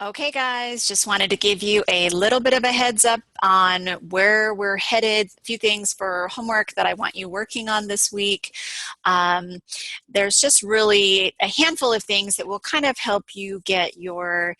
Okay, guys, just wanted to give you a little bit of a heads up on where we're headed. A few things for homework that I want you working on this week. Um, there's just really a handful of things that will kind of help you get your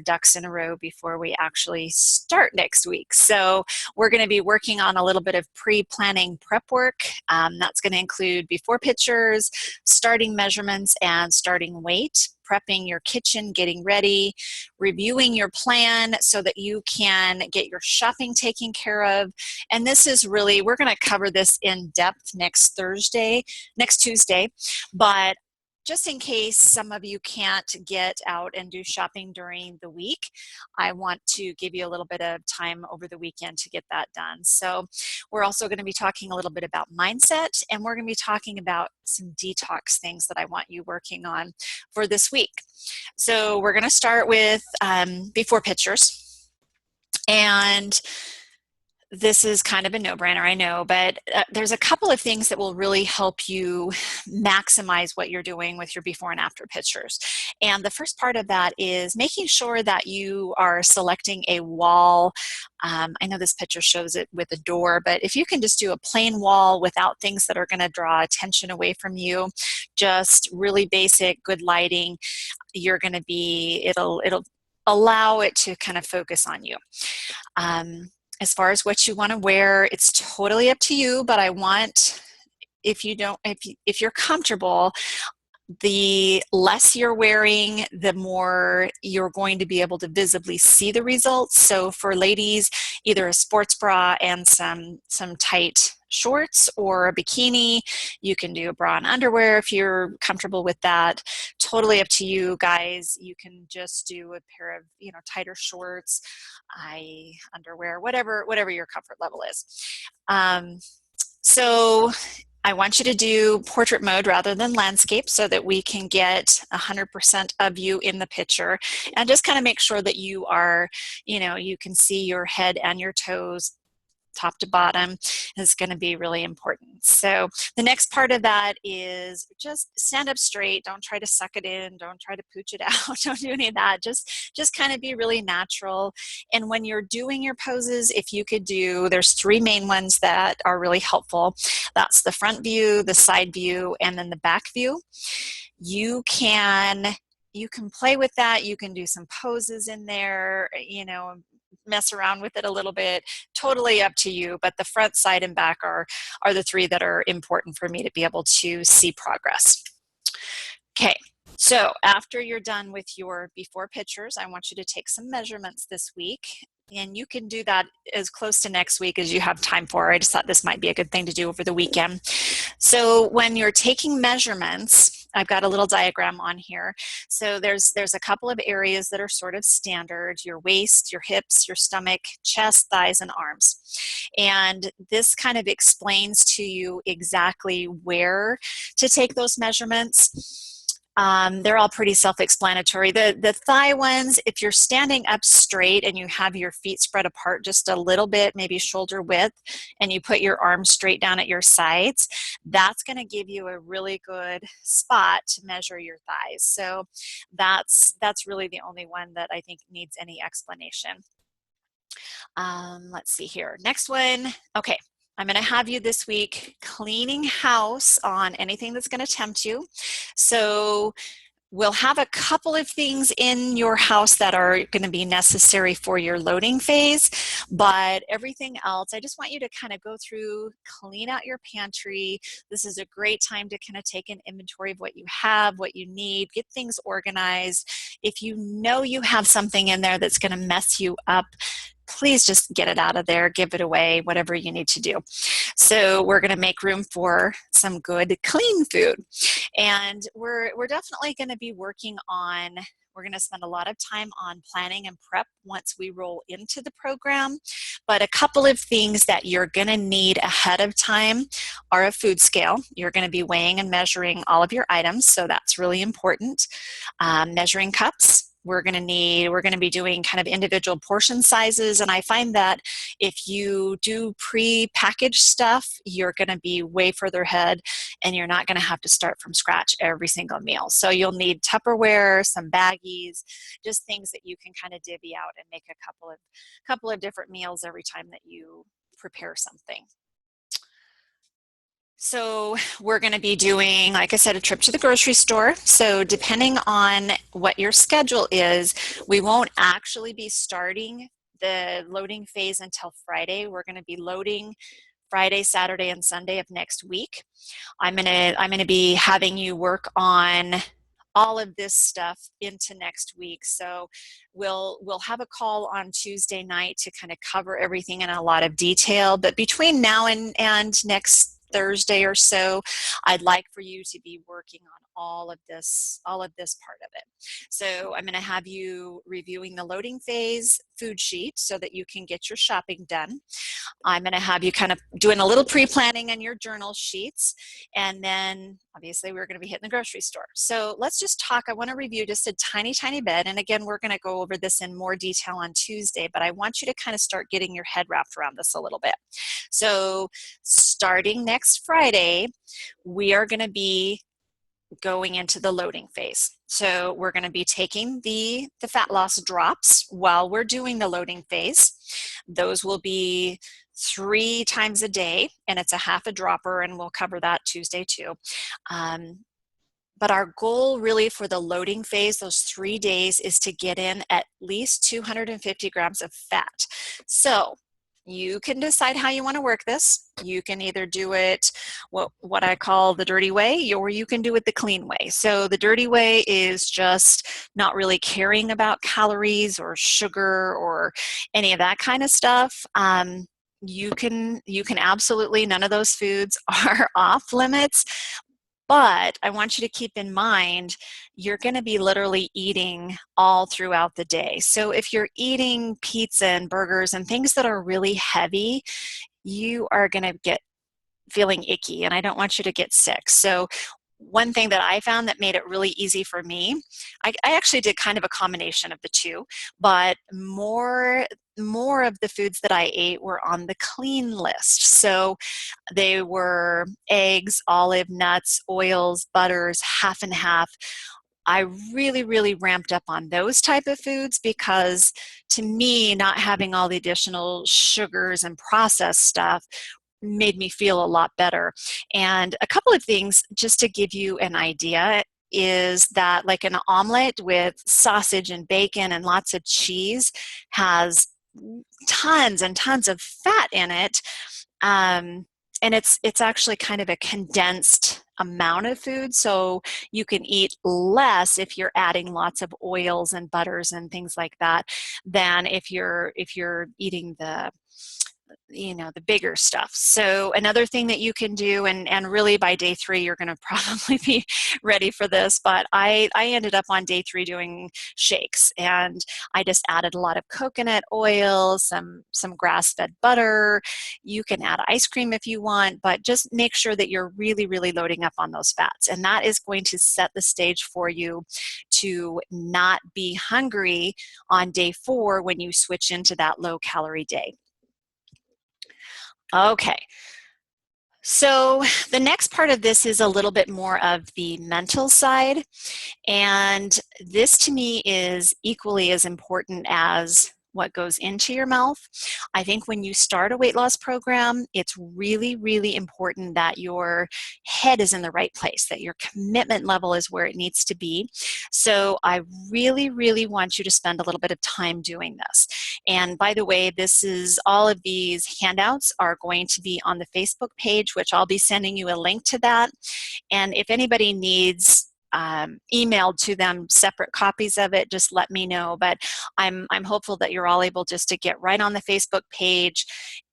ducks in a row before we actually start next week. So we're going to be working on a little bit of pre-planning prep work. That's going to include before pictures, starting measurements, and starting weight, prepping your kitchen, getting ready, reviewing your plan so that you can get your shopping taken care of. And this is really, we're going to cover this in depth next Tuesday, but just in case some of you can't get out and do shopping during the week, I want to give you a little bit of time over the weekend to get that done. So we're also going to be talking a little bit about mindset, and we're going to be talking about some detox things that I want you working on for this week. So we're going to start with before pictures. And this is kind of a no-brainer, I know, but there's a couple of things that will really help you maximize what you're doing with your before and after pictures. And the first part of that is making sure that you are selecting a wall. I know this picture shows it with a door, but if you can just do a plain wall without things that are going to draw attention away from you, just really basic, good lighting, you're going to be, it'll allow it to kind of focus on you. As far as what you want to wear, it's totally up to you, but I want, if you're comfortable, the less you're wearing, the more you're going to be able to visibly see the results. So for ladies, either a sports bra and some tight shorts or a bikini. You can do a bra and underwear if you're comfortable with that. Totally up to you guys. You can just do a pair of, tighter shorts, underwear, whatever your comfort level is. So I want you to do portrait mode rather than landscape so that we can get 100% of you in the picture, and just kind of make sure that you are, you can see your head and your toes top to bottom is going to be really important. So the next part of that is just stand up straight. Don't try to suck it in. Don't try to pooch it out. Don't do any of that. Just kind of be really natural. And when you're doing your poses, if you could do, there's three main ones that are really helpful. That's the front view, the side view, and then the back view. You can play with that. You can do some poses in there, mess around with it a little bit. Totally up to you, but the front, side, and back are the three that are important for me to be able to see progress. Okay, so after you're done with your before pictures, I want you to take some measurements this week. And you can do that as close to next week as you have time for. I just thought this might be a good thing to do over the weekend. So when you're taking measurements, I've got a little diagram on here. So there's a couple of areas that are sort of standard: your waist, your hips, your stomach, chest, thighs, and arms. And this kind of explains to you exactly where to take those measurements. They're all pretty self-explanatory. The thigh ones, if you're standing up straight and you have your feet spread apart just a little bit, maybe shoulder width, and you put your arms straight down at your sides, that's going to give you a really good spot to measure your thighs. So that's really the only one that I think needs any explanation. Let's see here. Next one. Okay. I'm going to have you this week cleaning house on anything that's going to tempt you. So we'll have a couple of things in your house that are going to be necessary for your loading phase, but everything else, I just want you to kind of go through, clean out your pantry. This is a great time to kind of take an inventory of what you have, what you need, get things organized. If you know you have something in there that's going to mess you up, please just get it out of there, give it away, whatever you need to do. So we're going to make room for some good, clean food. And we're definitely going to be working on, we're going to spend a lot of time on planning and prep once we roll into the program. But a couple of things that you're going to need ahead of time are a food scale. You're going to be weighing and measuring all of your items, so that's really important. Measuring cups, we're going to be doing kind of individual portion sizes. And I find that if you do pre-packaged stuff, you're going to be way further ahead and you're not going to have to start from scratch every single meal. So you'll need Tupperware, some baggies, just things that you can kind of divvy out and make a couple of different meals every time that you prepare something. So we're going to be doing, like I said, a trip to the grocery store. So depending on what your schedule is, we won't actually be starting the loading phase until Friday. We're going to be loading Friday, Saturday, and Sunday of next week. I'm gonna be having you work on all of this stuff into next week. So we'll have a call on Tuesday night to kind of cover everything in a lot of detail. But between now and next Thursday or so, I'd like for you to be working on all of this part of it. So I'm going to have you reviewing the loading phase food sheet so that you can get your shopping done. I'm going to have you kind of doing a little pre-planning on your journal sheets, and then obviously we're going to be hitting the grocery store. So let's just talk. I want to review just a tiny bit, and again, we're going to go over this in more detail on Tuesday, but I want you to kind of start getting your head wrapped around this a little bit. So starting next Friday, we are going to be going into the loading phase. So we're going to be taking the fat loss drops while we're doing the loading phase. Those will be 3 times a day, and it's a half a dropper, and we'll cover that Tuesday too. But our goal really for the loading phase, those 3 days, is to get in at least 250 grams of fat. So you can decide how you want to work this. You can either do it what I call the dirty way, or you can do it the clean way. So the dirty way is just not really caring about calories or sugar or any of that kind of stuff. You can absolutely, none of those foods are off limits. But I want you to keep in mind, you're going to be literally eating all throughout the day. So if you're eating pizza and burgers and things that are really heavy, you are going to get feeling icky, and I don't want you to get sick. So one thing that I found that made it really easy for me, I actually did kind of a combination of the two, but more of the foods that I ate were on the clean list. So they were eggs, olive, nuts, oils, butters, half and half. I really ramped up on those type of foods because to me, not having all the additional sugars and processed stuff made me feel a lot better. And a couple of things just to give you an idea is that, like, an omelet with sausage and bacon and lots of cheese has tons and tons of fat in it. And it's actually kind of a condensed amount of food, so you can eat less if you're adding lots of oils and butters and things like that than if you're eating the bigger stuff. So another thing that you can do, and really by day 3 you're going to probably be ready for this, but I ended up on day 3 doing shakes, and I just added a lot of coconut oil, some grass-fed butter. You can add ice cream if you want, but just make sure that you're really loading up on those fats, and that is going to set the stage for you to not be hungry on day 4 when you switch into that low-calorie day. Okay, so the next part of this is a little bit more of the mental side, and this to me is equally as important as what goes into your mouth. I think when you start a weight loss program, it's really important that your head is in the right place, that your commitment level is where it needs to be. So I really want you to spend a little bit of time doing this. And by the way, all of these handouts are going to be on the Facebook page, which I'll be sending you a link to that. And if anybody needs emailed to them separate copies of it, just let me know. But I'm hopeful that you're all able just to get right on the Facebook page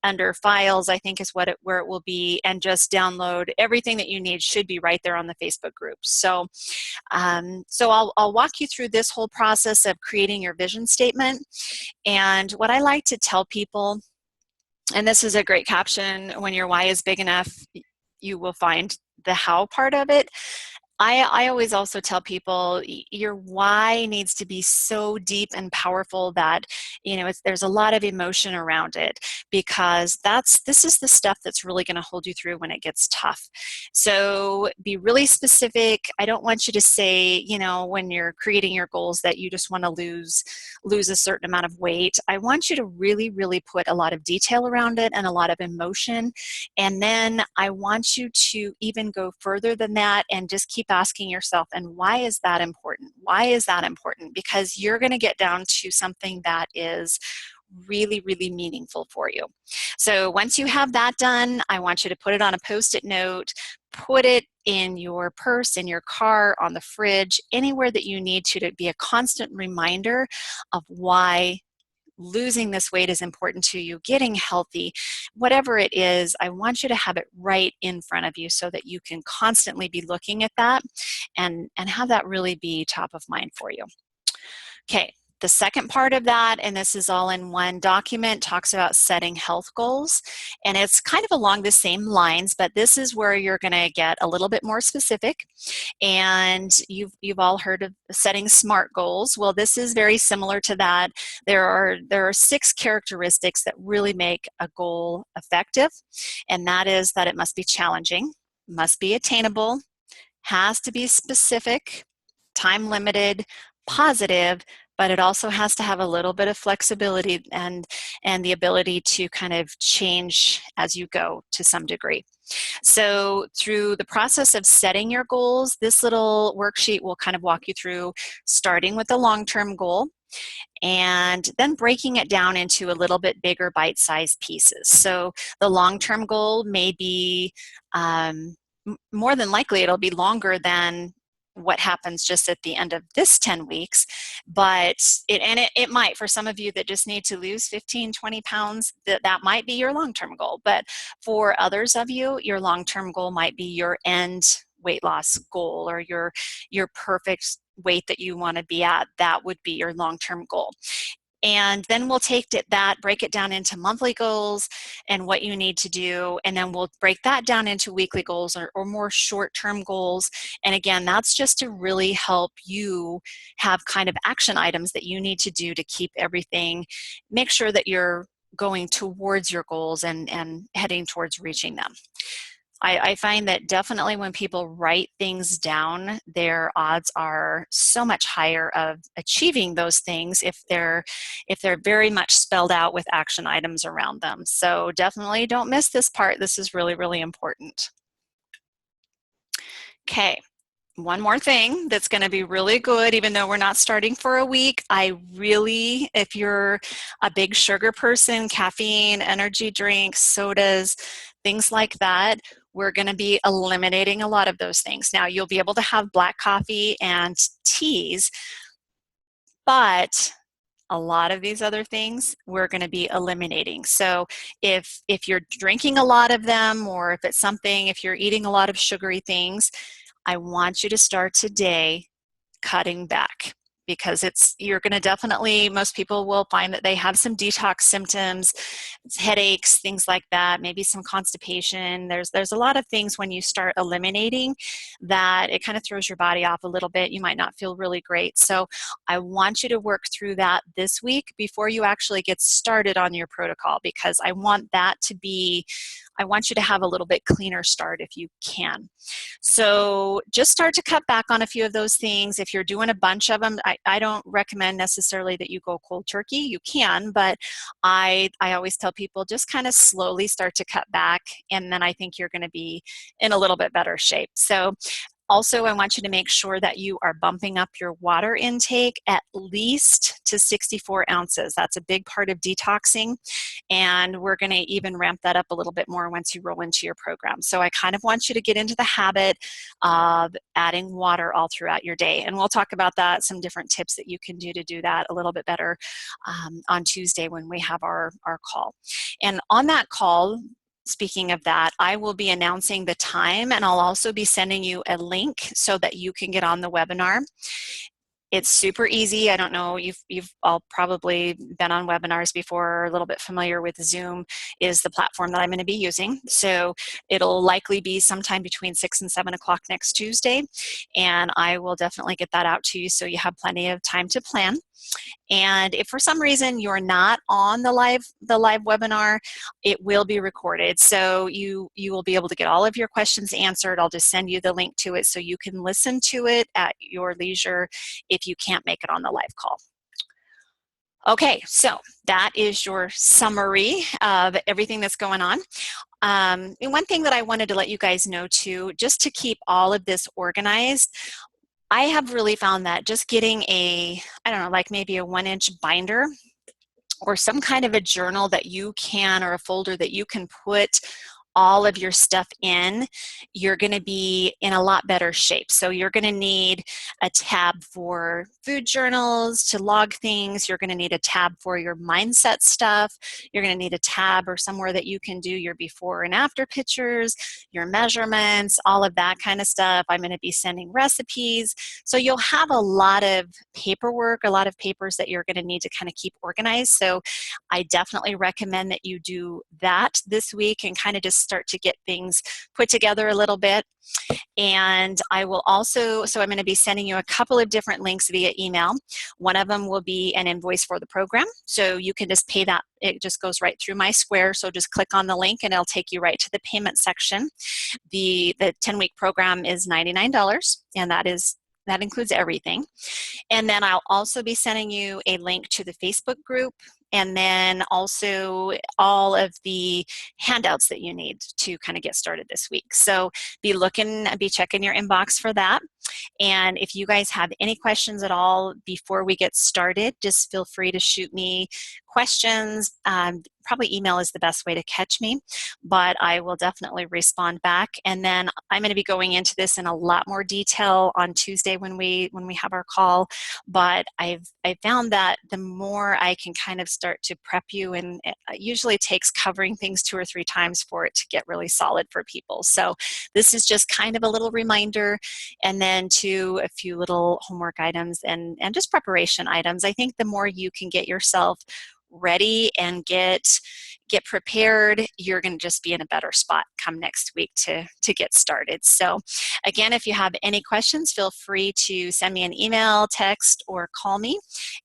under files, I think is where it will be, and just download everything that you need. Should be right there on the Facebook group. So I'll walk you through this whole process of creating your vision statement. And what I like to tell people, and this is a great caption, when your why is big enough, you will find the how part of it. I always also tell people your why needs to be so deep and powerful that, you know, there's a lot of emotion around it, because this is the stuff that's really going to hold you through when it gets tough. So be really specific. I don't want you to say, you know, when you're creating your goals that you just want to lose a certain amount of weight. I want you to really, really put a lot of detail around it and a lot of emotion. And then I want you to even go further than that and just keep asking yourself, and why is that important? Why is that important? Because you're going to get down to something that is really, really meaningful for you. So once you have that done, I want you to put it on a Post-it note, put it in your purse, in your car, on the fridge, anywhere that you need to be a constant reminder of why losing this weight is important to you, getting healthy, whatever it is. I want you to have it right in front of you so that you can constantly be looking at that and have that really be top of mind for you. Okay, the second part of that, and this is all in one document, talks about setting health goals. And it's kind of along the same lines, but this is where you're going to get a little bit more specific. And you've all heard of setting SMART goals. Well, this is very similar to that. There are 6 characteristics that really make a goal effective, and that is that it must be challenging, must be attainable, has to be specific, time limited, positive, but it also has to have a little bit of flexibility and the ability to kind of change as you go to some degree. So through the process of setting your goals, this little worksheet will kind of walk you through starting with a long-term goal and then breaking it down into a little bit bigger bite-sized pieces. So the long-term goal may be more than likely it'll be longer than what happens just at the end of this 10 weeks, but it might, for some of you that just need to lose 15, 20 pounds, that might be your long-term goal. But for others of you, your long-term goal might be your end weight loss goal, or your perfect weight that you want to be at. That would be your long-term goal. And then we'll take that, break it down into monthly goals and what you need to do. And then we'll break that down into weekly goals or more short-term goals. And again, that's just to really help you have kind of action items that you need to do to keep everything, make sure that you're going towards your goals and heading towards reaching them. I find that definitely when people write things down, their odds are so much higher of achieving those things if they're very much spelled out with action items around them. So definitely don't miss this part. This is really, really important. Okay. One more thing that's going to be really good, even though we're not starting for a week. If you're a big sugar person, caffeine, energy drinks, sodas, things like that, we're going to be eliminating a lot of those things. Now, you'll be able to have black coffee and teas, but a lot of these other things we're going to be eliminating. So if you're drinking a lot of them, or if you're eating a lot of sugary things, I want you to start today cutting back, because you're going to definitely, most people will find that they have some detox symptoms, headaches, things like that, maybe some constipation. There's a lot of things when you start eliminating that it kind of throws your body off a little bit. You might not feel really great. So I want you to work through that this week before you actually get started on your protocol, because I want you to have a little bit cleaner start if you can. So just start to cut back on a few of those things. If you're doing a bunch of them, I don't recommend necessarily that you go cold turkey. You can, but I always tell people just kind of slowly start to cut back, and then I think you're going to be in a little bit better shape. So also, I want you to make sure that you are bumping up your water intake at least to 64 ounces. That's a big part of detoxing, and we're going to even ramp that up a little bit more once you roll into your program. So I kind of want you to get into the habit of adding water all throughout your day, and we'll talk about that, some different tips that you can do to do that a little bit better on Tuesday when we have our call. And on that call, speaking of that, I will be announcing the time, and I'll also be sending you a link so that you can get on the webinar. It's super easy. I don't know, you've all probably been on webinars before, or a little bit familiar with Zoom is the platform that I'm going to be using. So it'll likely be sometime between 6 and 7 o'clock next Tuesday, and I will definitely get that out to you so you have plenty of time to plan. And if for some reason you're not on the live webinar, it will be recorded. So you will be able to get all of your questions answered. I'll just send you the link to it so you can listen to it at your leisure if you can't make it on the live call. Okay, so that is your summary of everything that's going on. And one thing that I wanted to let you guys know too, just to keep all of this organized, I have really found that just getting a, I don't know, like maybe a 1-inch binder or some kind of a journal that you can, or a folder that you can put all of your stuff in, you're going to be in a lot better shape. So you're going to need a tab for food journals to log things. You're going to need a tab for your mindset stuff. You're going to need a tab or somewhere that you can do your before and after pictures, your measurements, all of that kind of stuff. I'm going to be sending recipes. So you'll have a lot of paperwork, a lot of papers that you're going to need to kind of keep organized. So I definitely recommend that you do that this week and kind of just start to get things put together a little bit. And I will also, so I'm going to be sending you a couple of different links via email. One of them will be an invoice for the program. So you can just pay that. It just goes right through my Square. So just click on the link and it'll take you right to the payment section. The 10-week program is $99, and that includes everything. And then I'll also be sending you a link to the Facebook group, and then also all of the handouts that you need to kind of get started this week. So be checking your inbox for that. And if you guys have any questions at all before we get started, just feel free to shoot me questions. Probably email is the best way to catch me, but I will definitely respond back. And then I'm going to be going into this in a lot more detail on Tuesday when we have our call. But I found that the more I can kind of start to prep you, and it usually takes covering things 2 or 3 times for it to get really solid for people. So this is just kind of a little reminder, and then to a few little homework items and just preparation items. I think the more you can get yourself ready and get prepared, you're going to just be in a better spot come next week to get started. So again, if you have any questions, feel free to send me an email, text, or call me,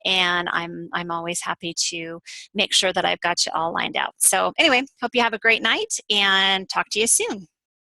and I'm always happy to make sure that I've got you all lined out. So anyway, hope you have a great night and talk to you soon.